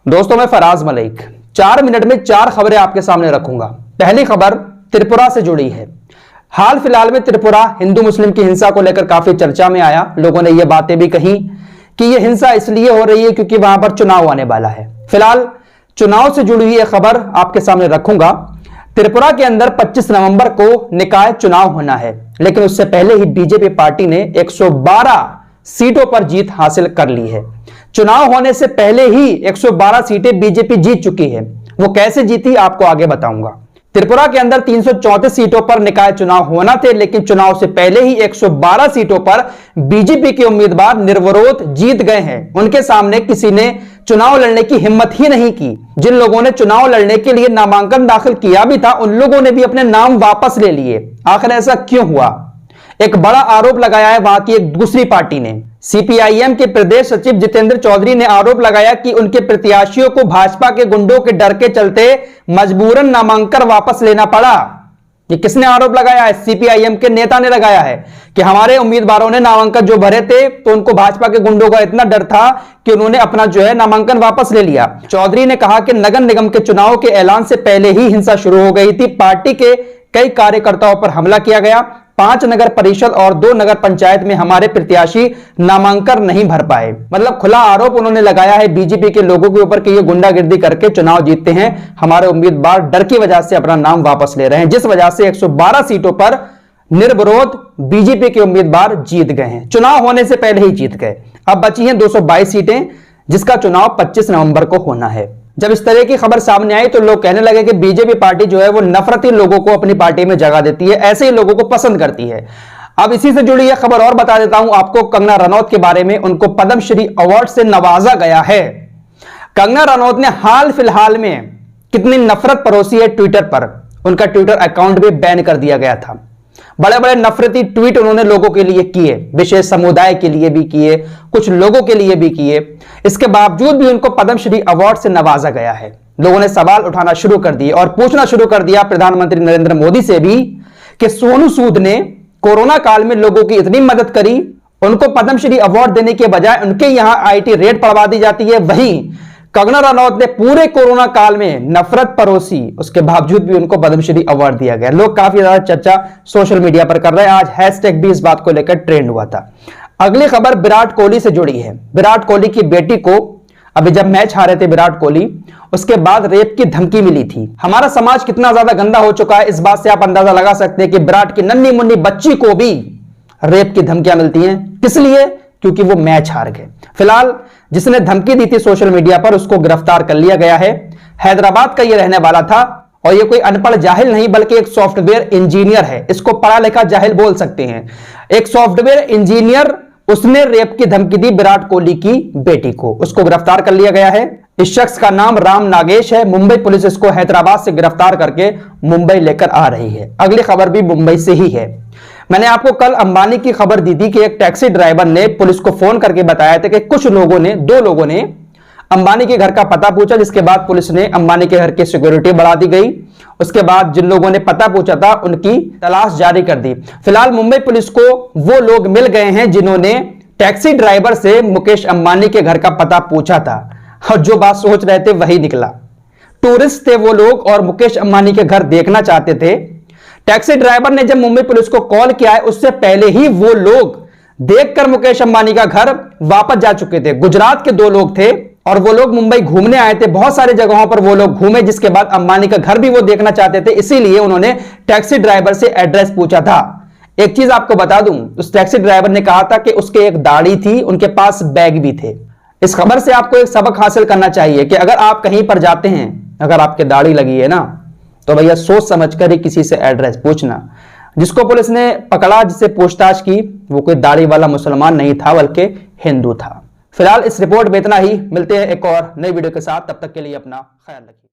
दोस्तों मैं फराज मलिक 4 मिनट में 4 खबरें आपके सामने रखूंगा। पहली खबर त्रिपुरा से जुड़ी है। हाल फिलहाल में त्रिपुरा हिंदू मुस्लिम की हिंसा को लेकर काफी चर्चा में आया। लोगों ने यह बातें भी कही कि यह हिंसा इसलिए हो रही है क्योंकि वहां पर चुनाव आने वाला है। फिलहाल चुनाव से जुड़ी हुई खबर आपके सामने रखूंगा। त्रिपुरा के अंदर 25 नवंबर को निकाय चुनाव होना है, लेकिन उससे पहले ही बीजेपी पार्टी ने 112 सीटों पर जीत हासिल कर ली है। चुनाव होने से पहले ही 112 सीटें बीजेपी जीत चुकी है। वो कैसे जीती आपको आगे बताऊंगा। त्रिपुरा के अंदर 334 सीटों पर निकाय चुनाव होना थे, लेकिन चुनाव से पहले ही 112 सीटों पर बीजेपी के उम्मीदवार निर्विरोध जीत गए हैं। उनके सामने किसी ने चुनाव लड़ने की हिम्मत ही नहीं की। जिन लोगों ने चुनाव लड़ने के लिए नामांकन दाखिल किया भी था, उन लोगों ने भी अपने नाम वापस ले लिए। आखिर ऐसा क्यों हुआ? एक बड़ा आरोप लगाया है वहां की एक दूसरी पार्टी ने। सीपीआईएम के प्रदेश सचिव जितेंद्र चौधरी ने आरोप लगाया कि उनके प्रत्याशियों को भाजपा के गुंडों के डर के चलते मजबूरन नामांकन वापस लेना पड़ा। ये किसने आरोप लगाया है? सीपीआईएम के नेता ने लगाया है कि हमारे उम्मीदवारों ने नामांकन जो भरे थे तो उनको भाजपा के गुंडों का इतना डर था कि उन्होंने अपना नामांकन वापस ले लिया। चौधरी ने कहा कि नगर निगम के चुनाव के ऐलान से पहले ही हिंसा शुरू हो गई थी। पार्टी के कई कार्यकर्ताओं पर हमला किया गया। 5 नगर परिषद और 2 नगर पंचायत में हमारे प्रत्याशी नामांकन नहीं भर पाए। मतलब खुला आरोप उन्होंने लगाया है बीजेपी के लोगों के ऊपर कि ये गुंडागिर्दी करके चुनाव जीतते हैं। हमारे उम्मीदवार डर की वजह से अपना नाम वापस ले रहे हैं, जिस वजह से 112 सीटों पर निर्विरोध बीजेपी के उम्मीदवार जीत गए हैं। चुनाव होने से पहले ही जीत गए। अब बची हैं 222 सीटें, जिसका चुनाव 25 नवंबर को होना है। जब इस तरह की खबर सामने आई तो लोग कहने लगे कि बीजेपी पार्टी वो नफरती लोगों को अपनी पार्टी में जगह देती है, ऐसे ही लोगों को पसंद करती है। अब इसी से जुड़ी यह खबर और बता देता हूं आपको कंगना रनौत के बारे में। उनको पद्मश्री अवार्ड से नवाजा गया है। कंगना रनौत ने हाल फिलहाल में कितनी नफरत परोसी है ट्विटर पर। उनका ट्विटर अकाउंट भी बैन कर दिया गया था। बड़े बड़े नफरती ट्वीट उन्होंने लोगों के लिए किए, विशेष समुदाय के लिए भी किए, कुछ लोगों के लिए भी किए। इसके बावजूद भी उनको पद्मश्री अवार्ड से नवाजा गया है। लोगों ने सवाल उठाना शुरू कर दिए और पूछना शुरू कर दिया प्रधानमंत्री नरेंद्र मोदी से भी कि सोनू सूद ने कोरोना काल में लोगों की इतनी मदद करी, उनको पद्मश्री अवार्ड देने के बजाय उनके यहां आईटी रेड पड़वा दी जाती है। वहीं कंगना रनौत ने पूरे कोरोना काल में नफरत परोसी, उसके बावजूद भी उनको पद्मश्री अवार्ड दिया गया। लोग काफी ज्यादा चर्चा सोशल मीडिया पर कर रहे हैं। आज हैशटैग भी इस बात को लेकर ट्रेंड हुआ था। अगली खबर विराट कोहली से जुड़ी है। विराट कोहली की बेटी को अभी जब मैच हारे थे विराट कोहली, उसके बाद रेप की धमकी मिली थी। हमारा समाज कितना ज्यादा गंदा हो चुका है, इस बात से आप अंदाजा लगा सकते हैं कि विराट की नन्ही मुन्नी बच्ची को भी रेप की धमकियां मिलती हैं। किस लिए? क्योंकि वो मैच हार गए। फिलहाल जिसने धमकी दी थी सोशल मीडिया पर, उसको गिरफ्तार कर लिया गया है। हैदराबाद का ये रहने वाला था और ये कोई अनपढ़ जाहिल नहीं बल्कि एक सॉफ्टवेयर इंजीनियर है। इसको पढ़ा लिखा जाहिल बोल सकते हैं। एक सॉफ्टवेयर इंजीनियर, उसने रेप की धमकी दी विराट कोहली की बेटी को। उसको गिरफ्तार कर लिया गया है। इस शख्स का नाम राम नागेश है। मुंबई पुलिस इसको हैदराबाद से गिरफ्तार करके मुंबई लेकर आ रही है। अगली खबर भी मुंबई से ही है। मैंने आपको कल अंबानी की खबर दी थी कि एक टैक्सी ड्राइवर ने पुलिस को फोन करके बताया था कि कुछ लोगों ने, 2 लोगों ने अंबानी के घर का पता पूछा, जिसके बाद पुलिस ने अंबानी के घर की सिक्योरिटी बढ़ा दी गई। उसके बाद जिन लोगों ने पता पूछा था उनकी तलाश जारी कर दी। फिलहाल मुंबई पुलिस को वो लोग मिल गए हैं जिन्होंने टैक्सी ड्राइवर से मुकेश अंबानी के घर का पता पूछा था, और जो बात सोच रहे थे वही निकला। टूरिस्ट थे वो लोग और मुकेश अंबानी के घर देखना चाहते थे। टैक्सी ड्राइवर ने जब मुंबई पुलिस को कॉल किया है, उससे पहले ही वो लोग देखकर मुकेश अंबानी का घर वापस जा चुके थे। गुजरात के 2 लोग थे और वो लोग मुंबई घूमने आए थे। बहुत सारी जगहों पर वो लोग घूमे, जिसके बाद अंबानी का घर भी वो देखना चाहते थे। इसीलिए उन्होंने टैक्सी ड्राइवर से एड्रेस पूछा था। एक चीज आपको बता दूं, उस टैक्सी ड्राइवर ने कहा था कि उसके एक दाढ़ी थी, उनके पास बैग भी थे। इस खबर से आपको एक सबक हासिल करना चाहिए कि अगर आप कहीं पर जाते हैं, अगर आपके दाढ़ी लगी है ना, तो भैया सोच समझकर ही किसी से एड्रेस पूछना। जिसको पुलिस ने पकड़ा, जिससे पूछताछ की, वो कोई दाढ़ी वाला मुसलमान नहीं था बल्कि हिंदू था। फिलहाल इस रिपोर्ट में इतना ही। मिलते हैं एक और नई वीडियो के साथ, तब तक के लिए अपना ख्याल रखिए।